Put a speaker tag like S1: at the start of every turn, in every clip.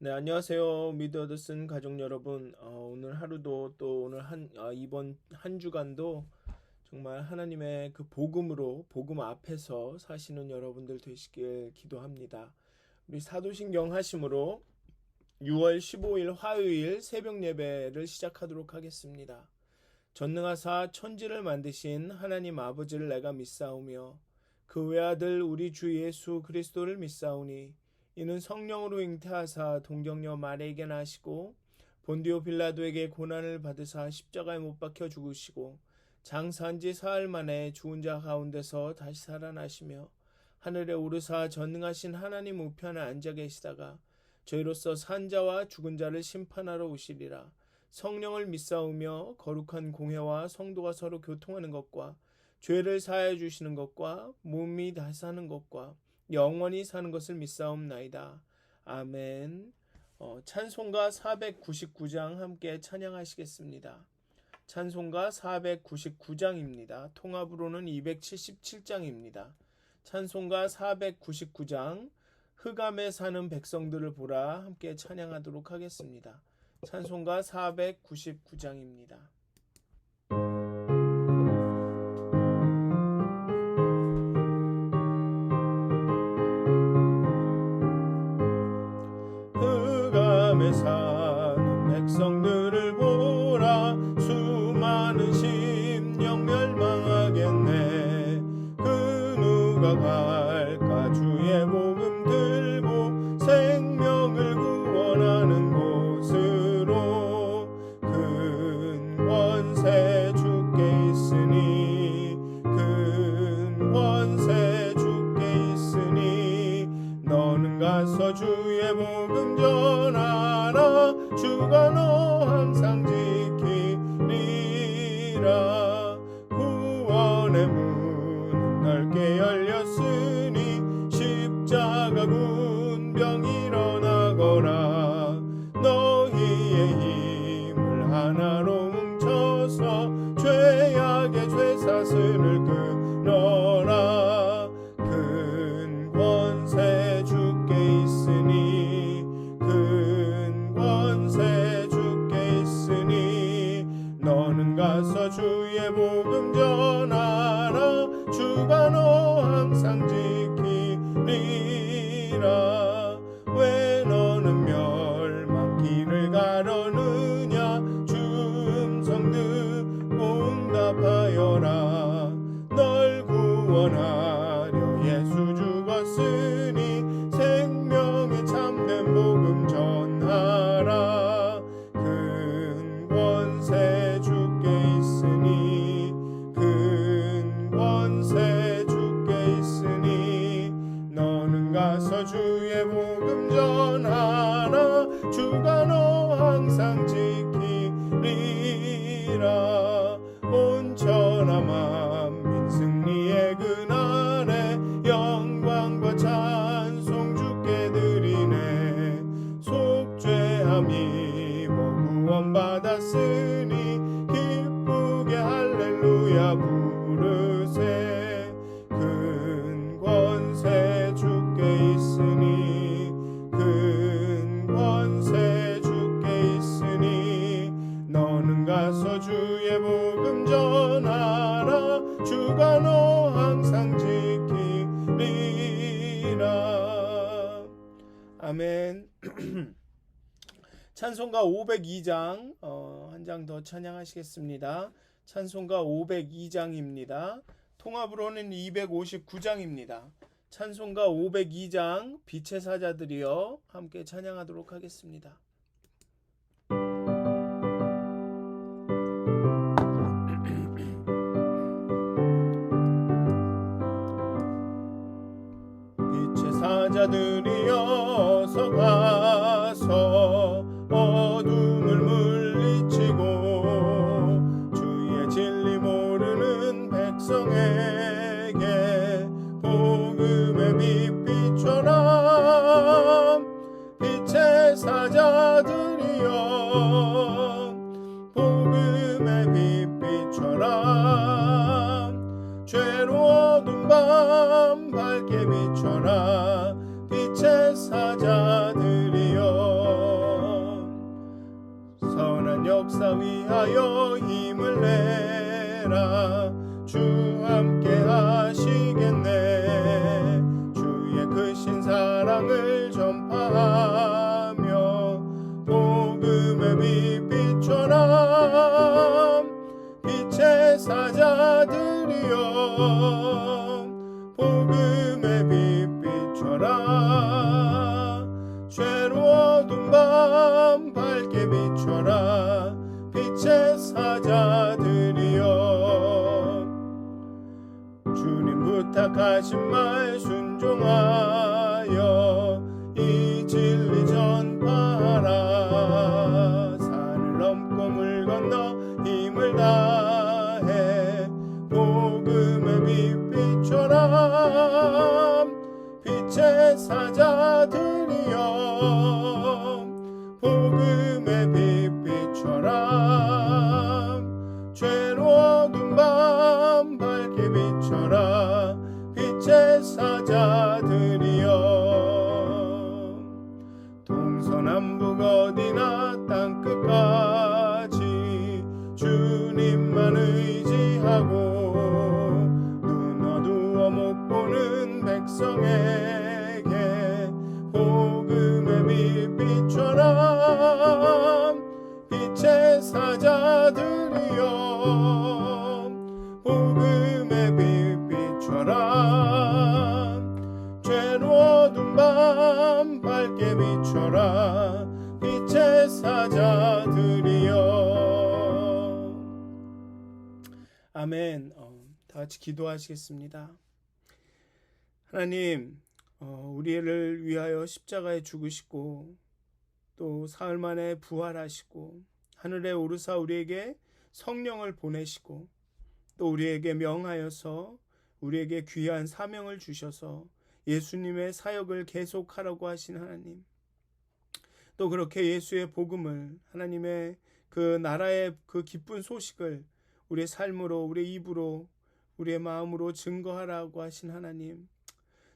S1: 네, 안녕하세요. 미드어드슨 가족 여러분. 오늘 하루도 또 오늘 이번 한 주간도 정말 하나님의 그 복음으로 복음 앞에서 사시는 여러분들 되시길 기도합니다. 우리 사도신경 하심으로 6월 15일 화요일 새벽 예배를 시작하도록 하겠습니다. 전능하사 천지를 만드신 하나님 아버지를 내가 믿사오며 그 외아들 우리 주 예수 그리스도를 믿사오니 이는 성령으로 잉태하사 동정녀 마리아에게 나시고 본디오 빌라도에게 고난을 받으사 십자가에 못 박혀 죽으시고 장사한 지 사흘 만에 죽은 자 가운데서 다시 살아나시며 하늘에 오르사 전능하신 하나님 우편에 앉아 계시다가 저희로서 산 자와 죽은 자를 심판하러 오시리라. 성령을 믿사오며 거룩한 공회와 성도가 서로 교통하는 것과 죄를 사하여 주시는 것과 몸이 다시 사는 것과 영원히 사는 것을 믿사옵나이다. 아멘. 찬송가 499장 함께 찬양하시겠습니다. 찬송가 499장입니다. 통합으로는 277장입니다. 찬송가 499장 흑암에 사는 백성들을 보라 함께 찬양하도록 하겠습니다. 찬송가 499장입니다. 흑암에 사는 백성들을 보라 수많은 심령 멸망하겠네. 그 누가 갈까 주의 복음 들고 생명을 구원하는 곳으로. 큰 권세 주께 있으니 큰 권세 주께 있으니 너는 가서 주의 복음 전하라. 주가 너 항상 지키리라. 구원의 문은 넓게 열렸으니 십자가 군병 일어나거라. 너희의 힘을 하나로 뭉쳐서 죄악의 죄사슬을 끊어라. 큰 권세 주께 있으니 큰 권세 주께 있으니 너는 가서 주의 복음 전하라. 주가 너 항상 지키리라. 왜 너는 멸망길을 가려느냐. 주 음성 듣고 응답하여라. 널 구원하려 예수 죽었으니 생명의 참된 복음 전하라. 큰 권세 주께 있으니 큰 권세 주께 있으니 너는 가서 주의 복음 전하라. 주가 너 항상 지키리라. 온 천하 만민 승리의 그날에 영광과 찬송 주께 드리네. 속죄함이 구원 받았으니 기쁘게 할렐루야 부르세. 큰 권세 주께 있으니 큰 권세 주께 있으니 너는 가서 주의 복음 전하라. 주가 너 항상 지키리라. 아멘. 찬송가 502장 한 장 더 찬양하시겠습니다. 찬송가 502장입니다. 통합으로는 259장입니다. 찬송가 502장 빛의 사자들이여 함께 찬양하도록 하겠습니다. 빛의 사자들이여 서 가서 어둠을 물리치고 주의 진리 모르는 백성에게 복음의 빛 비춰라. 빛의 사자들이여 복음의 빛 비춰라. 죄로 어두운 밤 밝게 비춰라. 빛의 사자들이여 역사 위하여 힘을 내라. 주 함께 하시겠네. 주의 크신 사랑을 전파하며 복음의 빛 비춰라. 빛의 사자들이여 복음의 빛 비춰라. 죄로 어두운 밤 밝게 비춰라. 빛의 사자들이여 주님 부탁하신 말 순종하여 이 진리 전파하라. 산을 넘고 물 건너 힘을 다해 복음의 빛 비춰라. 빛의 사자들이여 복음의 빛 비춰라. 죄로 어두운 밤 밝게 비춰라. 빛의 사자들이여 동서남북 어디나 땅끝까지 주님만 의지하고 눈 어두워 못 보는 백성에게 복음의 빛 비춰라. 빛의 사자들이여 복음의 빛 비춰라. 죄로 어두운 밤 밝게 비춰라. 빛의 사자들이여. 아멘. 다 같이 기도하시겠습니다. 하나님, 우리를 위하여 십자가에 죽으시고 또 사흘 만에 부활하시고 하늘에 오르사 우리에게 성령을 보내시고 또 우리에게 명하여서 우리에게 귀한 사명을 주셔서 예수님의 사역을 계속하라고 하신 하나님, 또 그렇게 예수의 복음을, 하나님의 그 나라의 그 기쁜 소식을 우리의 삶으로, 우리의 입으로, 우리의 마음으로 증거하라고 하신 하나님,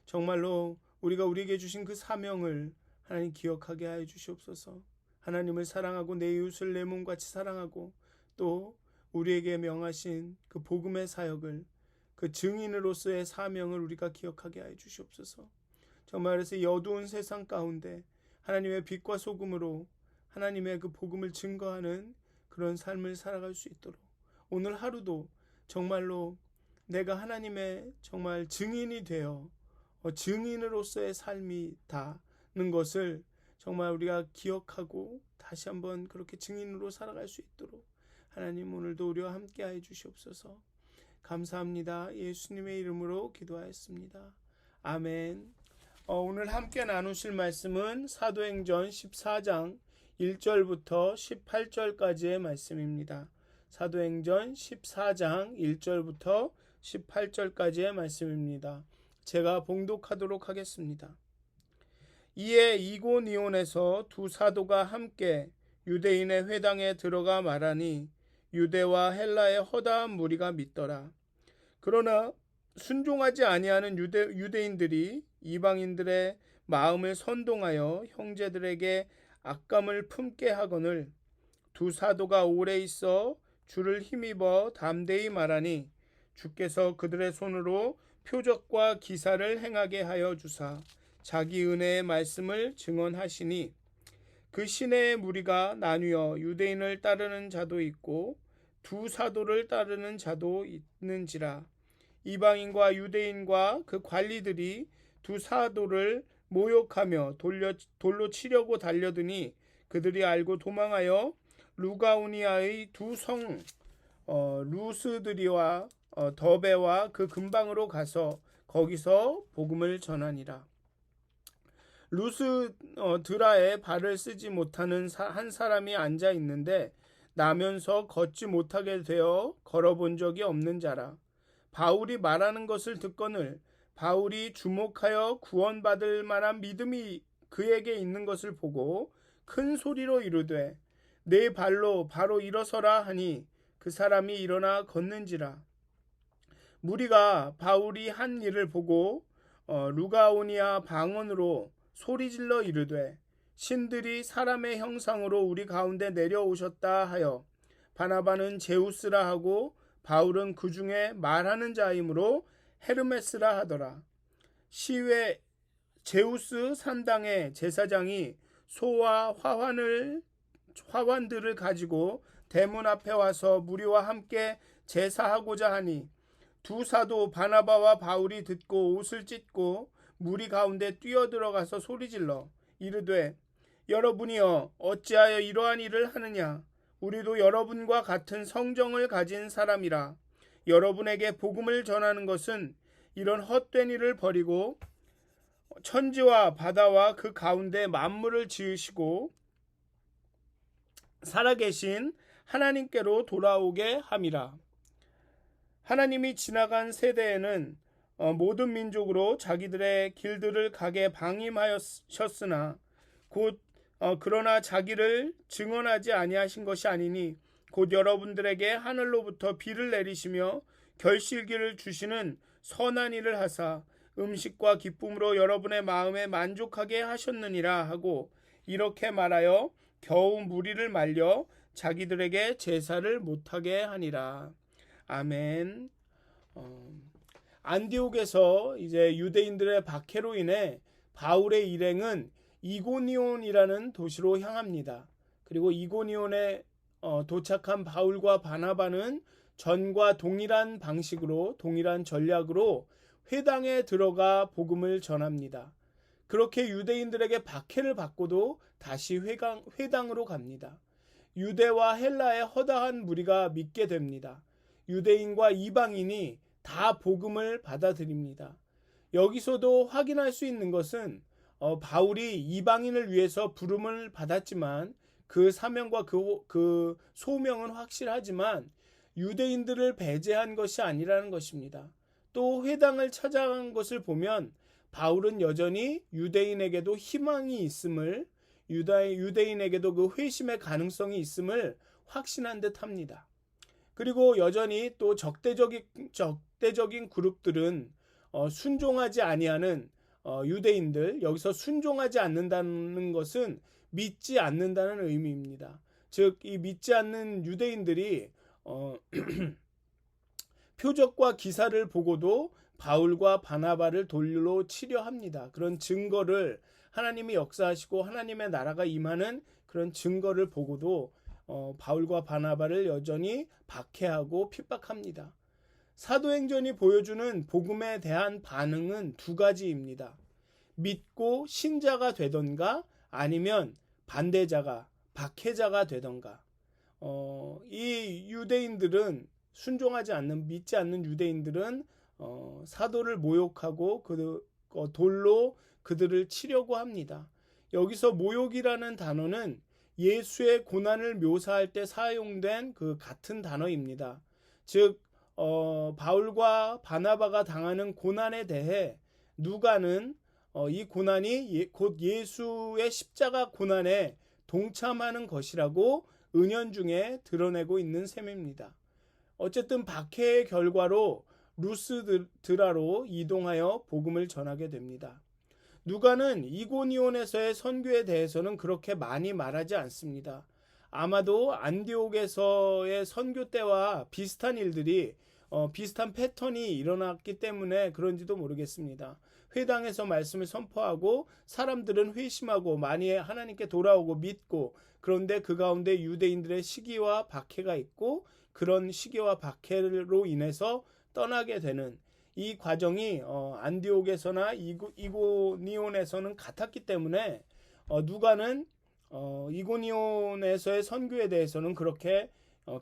S1: 정말로 우리가 우리에게 주신 그 사명을 하나님 기억하게 하여 주시옵소서. 하나님을 사랑하고 내 이웃을 내 몸같이 사랑하고 또 우리에게 명하신 그 복음의 사역을, 그 증인으로서의 사명을 우리가 기억하게 하여 주시옵소서. 정말 그래서 이 어두운 세상 가운데 하나님의 빛과 소금으로 하나님의 그 복음을 증거하는 그런 삶을 살아갈 수 있도록 오늘 하루도 정말로 내가 하나님의 정말 증인이 되어 증인으로서의 삶이다는 것을 정말 우리가 기억하고 다시 한번 그렇게 증인으로 살아갈 수 있도록 하나님 오늘도 우리와 함께하여 주시옵소서. 감사합니다. 예수님의 이름으로 기도하였습니다. 아멘. 오늘 함께 나누실 말씀은 사도행전 14장 1절부터 18절까지의 말씀입니다. 사도행전 14장 1절부터 18절까지의 말씀입니다. 제가 봉독하도록 하겠습니다. 이에 이고니온에서 두 사도가 함께 유대인의 회당에 들어가 말하니 유대와 헬라의 허다한 무리가 믿더라. 그러나 순종하지 아니하는 유대인들이 이방인들의 마음을 선동하여 형제들에게 악감을 품게 하거늘 두 사도가 오래 있어 주를 힘입어 담대히 말하니 주께서 그들의 손으로 표적과 기사를 행하게 하여 주사 자기 은혜의 말씀을 증언하시니 그 시내의 무리가 나뉘어 유대인을 따르는 자도 있고 두 사도를 따르는 자도 있는지라. 이방인과 유대인과 그 관리들이 두 사도를 모욕하며 돌로 치려고 달려드니 그들이 알고 도망하여 루가오니아의 두 성 루스드리와 더베와 그 근방으로 가서 거기서 복음을 전하니라. 루스드라에 발을 쓰지 못하는 한 사람이 앉아 있는데 나면서 걷지 못하게 되어 걸어본 적이 없는 자라. 바울이 말하는 것을 듣거늘 바울이 주목하여 구원받을 만한 믿음이 그에게 있는 것을 보고 큰 소리로 이르되 내 발로 바로 일어서라 하니 그 사람이 일어나 걷는지라. 무리가 바울이 한 일을 보고 루가오니아 방언으로 소리질러 이르되 신들이 사람의 형상으로 우리 가운데 내려오셨다 하여 바나바는 제우스라 하고 바울은 그 중에 말하는 자이므로 헤르메스라 하더라. 시외 제우스 산당의 제사장이 소와 화환들을 가지고 대문 앞에 와서 무리와 함께 제사하고자 하니 두 사도 바나바와 바울이 듣고 옷을 찢고 무리 가운데 뛰어들어가서 소리질러 이르되 여러분이여 어찌하여 이러한 일을 하느냐. 우리도 여러분과 같은 성정을 가진 사람이라. 여러분에게 복음을 전하는 것은 이런 헛된 일을 버리고 천지와 바다와 그 가운데 만물을 지으시고 살아계신 하나님께로 돌아오게 함이라. 하나님이 지나간 세대에는 모든 민족으로 자기들의 길들을 가게 방임하셨으나 곧 그러나 자기를 증언하지 아니하신 것이 아니니 곧 여러분들에게 하늘로부터 비를 내리시며 결실기를 주시는 선한 일을 하사 음식과 기쁨으로 여러분의 마음에 만족하게 하셨느니라 하고 이렇게 말하여 겨우 무리를 말려 자기들에게 제사를 못하게 하니라. 아멘. 안디옥에서 이제 유대인들의 박해로 인해 바울의 일행은 이고니온이라는 도시로 향합니다. 그리고 이고니온에 도착한 바울과 바나바는 전과 동일한 방식으로 동일한 전략으로 회당에 들어가 복음을 전합니다. 그렇게 유대인들에게 박해를 받고도 다시 회당으로 갑니다. 유대와 헬라의 허다한 무리가 믿게 됩니다. 유대인과 이방인이 다 복음을 받아들입니다. 여기서도 확인할 수 있는 것은 바울이 이방인을 위해서 부름을 받았지만 그 사명과 그 소명은 확실하지만 유대인들을 배제한 것이 아니라는 것입니다. 또 회당을 찾아간 것을 보면 바울은 여전히 유대인에게도 희망이 있음을, 유대인에게도 그 회심의 가능성이 있음을 확신한 듯 합니다. 그리고 여전히 또 적대적인 그룹들은 순종하지 아니하는 유대인들, 여기서 순종하지 않는다는 것은 믿지 않는다는 의미입니다. 즉, 이 믿지 않는 유대인들이 표적과 기사를 보고도 바울과 바나바를 돌로 치려 합니다. 그런 증거를 하나님이 역사하시고 하나님의 나라가 임하는 그런 증거를 보고도 바울과 바나바를 여전히 박해하고 핍박합니다. 사도행전이 보여주는 복음에 대한 반응은 두 가지입니다. 믿고 신자가 되던가 아니면 반대자가 박해자가 되던가. 이 유대인들은 순종하지 않는 믿지 않는 유대인들은 사도를 모욕하고 돌로 그들을 치려고 합니다. 여기서 모욕이라는 단어는 예수의 고난을 묘사할 때 사용된 그 같은 단어입니다. 즉 바울과 바나바가 당하는 고난에 대해 누가는 이 고난이 곧 예수의 십자가 고난에 동참하는 것이라고 은연중에 드러내고 있는 셈입니다. 어쨌든 박해의 결과로 루스드라로 이동하여 복음을 전하게 됩니다. 누가는 이고니온에서의 선교에 대해서는 그렇게 많이 말하지 않습니다. 아마도 안디옥에서의 선교 때와 비슷한 일들이 비슷한 패턴이 일어났기 때문에 그런지도 모르겠습니다. 회당에서 말씀을 선포하고 사람들은 회심하고 많이 하나님께 돌아오고 믿고, 그런데 그 가운데 유대인들의 시기와 박해가 있고 그런 시기와 박해로 인해서 떠나게 되는 이 과정이 안디옥에서나 이고니온에서는 같았기 때문에 누가는 이고니온에서의 선교에 대해서는 그렇게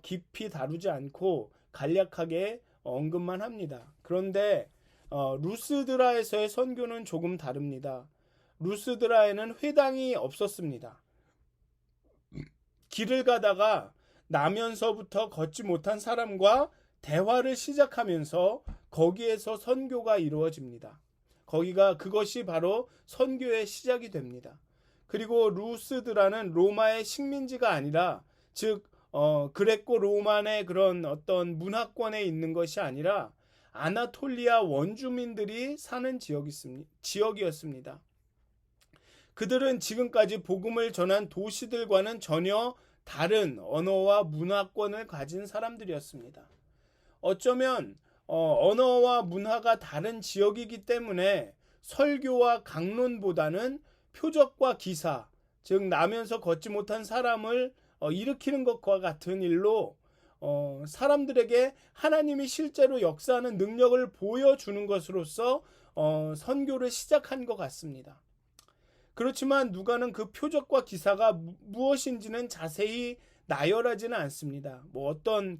S1: 깊이 다루지 않고 간략하게 언급만 합니다. 그런데 루스드라에서의 선교는 조금 다릅니다. 루스드라에는 회당이 없었습니다. 길을 가다가 나면서부터 걷지 못한 사람과 대화를 시작하면서 거기에서 선교가 이루어집니다. 그것이 바로 선교의 시작이 됩니다. 그리고 루스드라는 로마의 식민지가 아니라, 즉 그레코 로만의 그런 어떤 문화권에 있는 것이 아니라 아나톨리아 원주민들이 사는 지역이었습니다. 그들은 지금까지 복음을 전한 도시들과는 전혀 다른 언어와 문화권을 가진 사람들이었습니다. 어쩌면 언어와 문화가 다른 지역이기 때문에 설교와 강론보다는 표적과 기사, 즉 나면서 걷지 못한 사람을 일으키는 것과 같은 일로 사람들에게 하나님이 실제로 역사하는 능력을 보여주는 것으로서 선교를 시작한 것 같습니다. 그렇지만 누가는 그 표적과 기사가 무엇인지는 자세히 나열하지는 않습니다. 뭐 어떤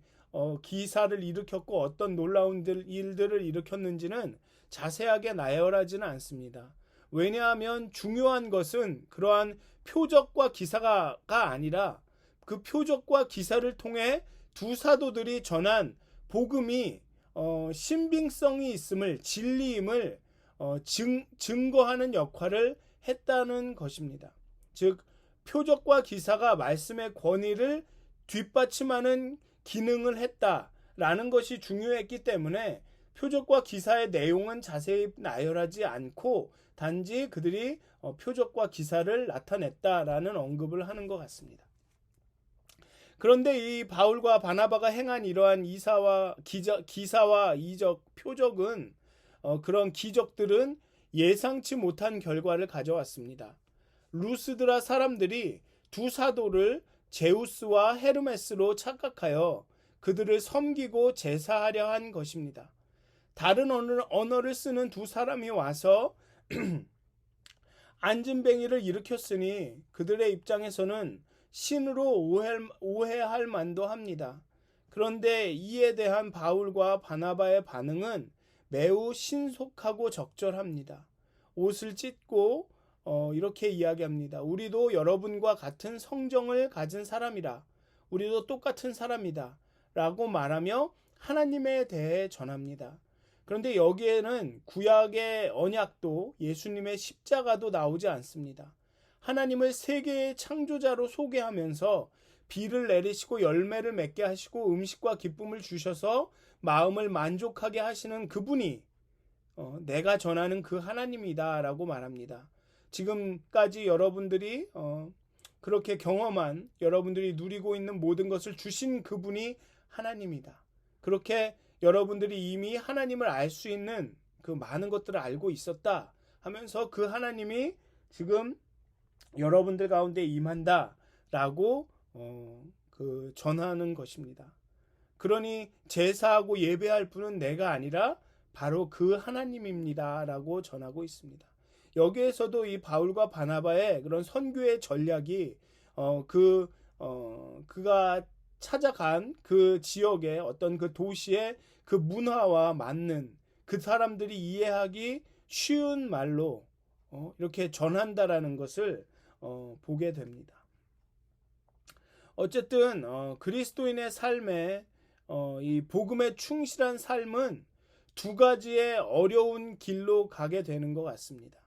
S1: 기사를 일으켰고 어떤 놀라운 일들을 일으켰는지는 자세하게 나열하지는 않습니다. 왜냐하면 중요한 것은 그러한 표적과 기사가 아니라 그 표적과 기사를 통해 두 사도들이 전한 복음이 신빙성이 있음을, 진리임을 증거하는 역할을 했다는 것입니다. 즉 표적과 기사가 말씀의 권위를 뒷받침하는 기능을 했다라는 것이 중요했기 때문에 표적과 기사의 내용은 자세히 나열하지 않고 단지 그들이 표적과 기사를 나타냈다라는 언급을 하는 것 같습니다. 그런데 이 바울과 바나바가 행한 이러한 기사와 이적, 표적은 그런 기적들은 예상치 못한 결과를 가져왔습니다. 루스드라 사람들이 두 사도를 제우스와 헤르메스로 착각하여 그들을 섬기고 제사하려 한 것입니다. 다른 언어를 쓰는 두 사람이 와서 안진뱅이를 일으켰으니 그들의 입장에서는 신으로 오해할 만도 합니다. 그런데 이에 대한 바울과 바나바의 반응은 매우 신속하고 적절합니다. 옷을 찢고 이렇게 이야기합니다. 우리도 여러분과 같은 성정을 가진 사람이라. 우리도 똑같은 사람이다. 라고 말하며 하나님에 대해 전합니다. 그런데 여기에는 구약의 언약도 예수님의 십자가도 나오지 않습니다. 하나님을 세계의 창조자로 소개하면서 비를 내리시고 열매를 맺게 하시고 음식과 기쁨을 주셔서 마음을 만족하게 하시는 그분이 내가 전하는 그 하나님이다 라고 말합니다. 지금까지 여러분들이 그렇게 경험한, 여러분들이 누리고 있는 모든 것을 주신 그분이 하나님이다. 그렇게 여러분들이 이미 하나님을 알 수 있는 그 많은 것들을 알고 있었다 하면서 그 하나님이 지금 여러분들 가운데 임한다 라고 전하는 것입니다. 그러니 제사하고 예배할 분은 내가 아니라 바로 그 하나님입니다 라고 전하고 있습니다. 여기에서도 이 바울과 바나바의 그런 선교의 전략이 그가 찾아간 그 지역의 어떤 그 도시의 그 문화와 맞는 그 사람들이 이해하기 쉬운 말로 이렇게 전한다라는 것을 보게 됩니다. 어쨌든 그리스도인의 삶에 이 복음에 충실한 삶은 두 가지의 어려운 길로 가게 되는 것 같습니다.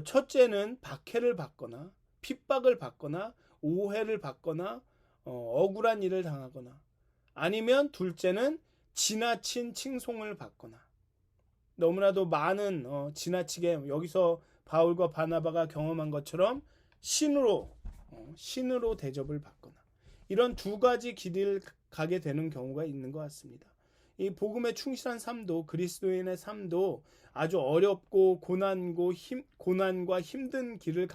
S1: 첫째는 박해를 받거나 핍박을 받거나 오해를 받거나 억울한 일을 당하거나 아니면 둘째는 지나친 칭송을 받거나 너무나도 많은 지나치게 여기서 바울과 바나바가 경험한 것처럼 신으로 대접을 받거나 이런 두 가지 길을 가게 되는 경우가 있는 것 같습니다. 이 복음에 충실한 삶도 그리스도인의 삶도 아주 어렵고 고난과 힘든 길을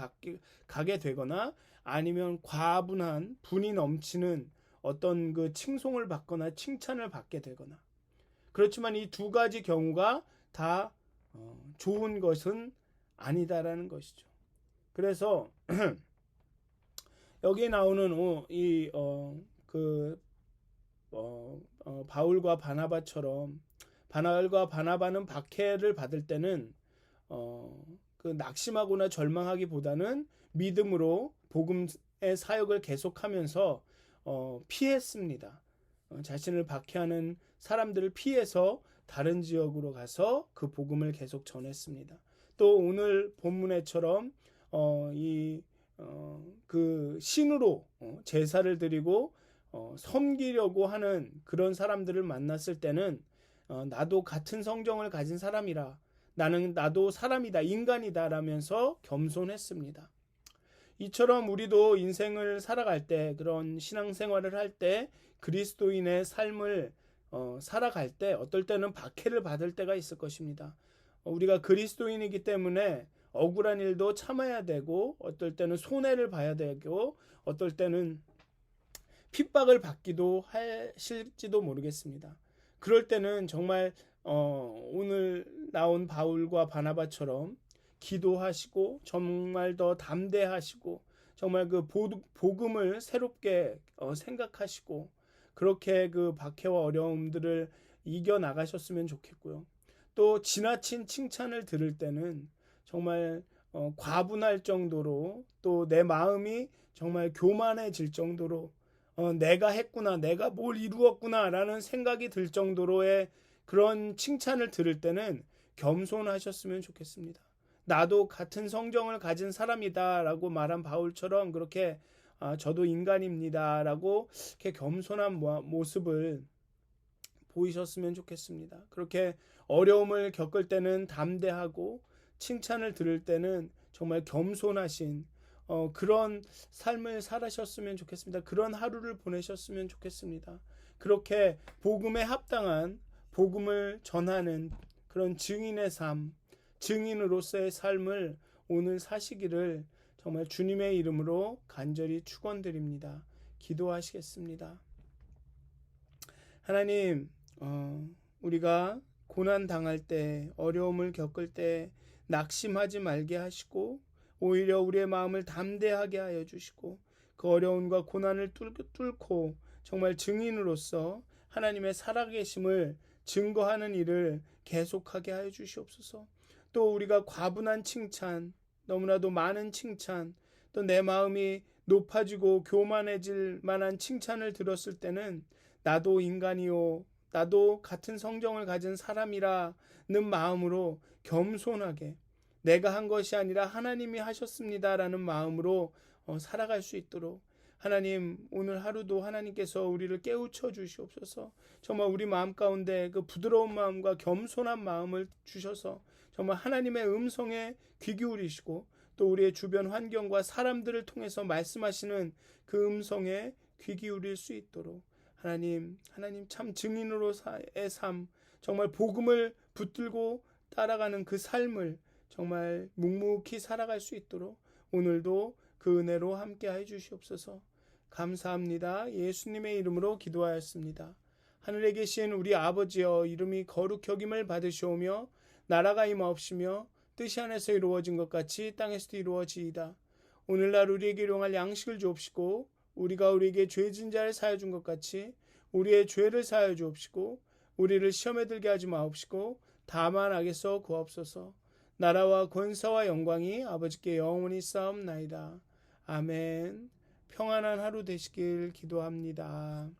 S1: 가게 되거나 아니면 과분한 분이 넘치는 어떤 그 칭송을 받거나 칭찬을 받게 되거나 그렇지만 이 두 가지 경우가 다 좋은 것은 아니다라는 것이죠. 그래서 여기에 나오는 바울과 바나바처럼 바울과 바나바는 박해를 받을 때는 그 낙심하거나 절망하기보다는 믿음으로 복음의 사역을 계속하면서 피했습니다. 자신을 박해하는 사람들을 피해서 다른 지역으로 가서 그 복음을 계속 전했습니다. 또 오늘 본문에처럼 그 신으로 제사를 드리고 섬기려고 하는 그런 사람들을 만났을 때는 나도 같은 성정을 가진 사람이라 나도 사람이다, 인간이다 라면서 겸손했습니다. 이처럼 우리도 인생을 살아갈 때, 그런 신앙생활을 할 때, 그리스도인의 삶을 살아갈 때 어떨 때는 박해를 받을 때가 있을 것입니다. 우리가 그리스도인이기 때문에 억울한 일도 참아야 되고, 어떨 때는 손해를 봐야 되고, 어떨 때는 핍박을 받기도 하실지도 모르겠습니다. 그럴 때는 정말 오늘 나온 바울과 바나바처럼 기도하시고 정말 더 담대하시고 정말 그 복음을 새롭게 생각하시고 그렇게 그 박해와 어려움들을 이겨 나가셨으면 좋겠고요. 또 지나친 칭찬을 들을 때는 정말 과분할 정도로 또 내 마음이 정말 교만해질 정도로 내가 했구나, 내가 뭘 이루었구나 라는 생각이 들 정도로의 그런 칭찬을 들을 때는 겸손하셨으면 좋겠습니다. 나도 같은 성정을 가진 사람이다 라고 말한 바울처럼 그렇게 저도 인간입니다 라고 이렇게 겸손한 모습을 보이셨으면 좋겠습니다. 그렇게 어려움을 겪을 때는 담대하고 칭찬을 들을 때는 정말 겸손하신 그런 삶을 살으셨으면 좋겠습니다. 그런 하루를 보내셨으면 좋겠습니다. 그렇게 복음에 합당한 복음을 전하는 그런 증인의 삶, 증인으로서의 삶을 오늘 사시기를 정말 주님의 이름으로 간절히 축원드립니다. 기도하시겠습니다. 하나님, 우리가 고난 당할 때, 어려움을 겪을 때 낙심하지 말게 하시고 오히려 우리의 마음을 담대하게 하여 주시고 그 어려움과 고난을 뚫고 정말 증인으로서 하나님의 살아계심을 증거하는 일을 계속하게 하여 주시옵소서. 또 우리가 과분한 칭찬, 너무나도 많은 칭찬, 또 내 마음이 높아지고 교만해질 만한 칭찬을 들었을 때는 나도 인간이요, 나도 같은 성정을 가진 사람이라는 마음으로 겸손하게 내가 한 것이 아니라 하나님이 하셨습니다라는 마음으로 살아갈 수 있도록 하나님, 오늘 하루도 하나님께서 우리를 깨우쳐 주시옵소서. 정말 우리 마음 가운데 그 부드러운 마음과 겸손한 마음을 주셔서 정말 하나님의 음성에 귀 기울이시고 또 우리의 주변 환경과 사람들을 통해서 말씀하시는 그 음성에 귀 기울일 수 있도록 하나님 참 증인으로의 삶, 정말 복음을 붙들고 따라가는 그 삶을 정말 묵묵히 살아갈 수 있도록 오늘도 그 은혜로 함께해 주시옵소서. 감사합니다. 예수님의 이름으로 기도하였습니다. 하늘에 계신 우리 아버지여, 이름이 거룩 여김을 받으시오며 나라가 임하옵시며 뜻이 하늘에서 이루어진 것 같이 땅에서도 이루어지이다. 오늘날 우리에게 일용할 양식을 주옵시고 우리가 우리에게 죄 진 자를 사하여 준 것 같이 우리의 죄를 사하여 주옵시고 우리를 시험에 들게 하지 마옵시고 다만 악에서 구하옵소서. 나라와 권세와 영광이 아버지께 영원히 쌓옵나이다. 아멘. 평안한 하루 되시길 기도합니다.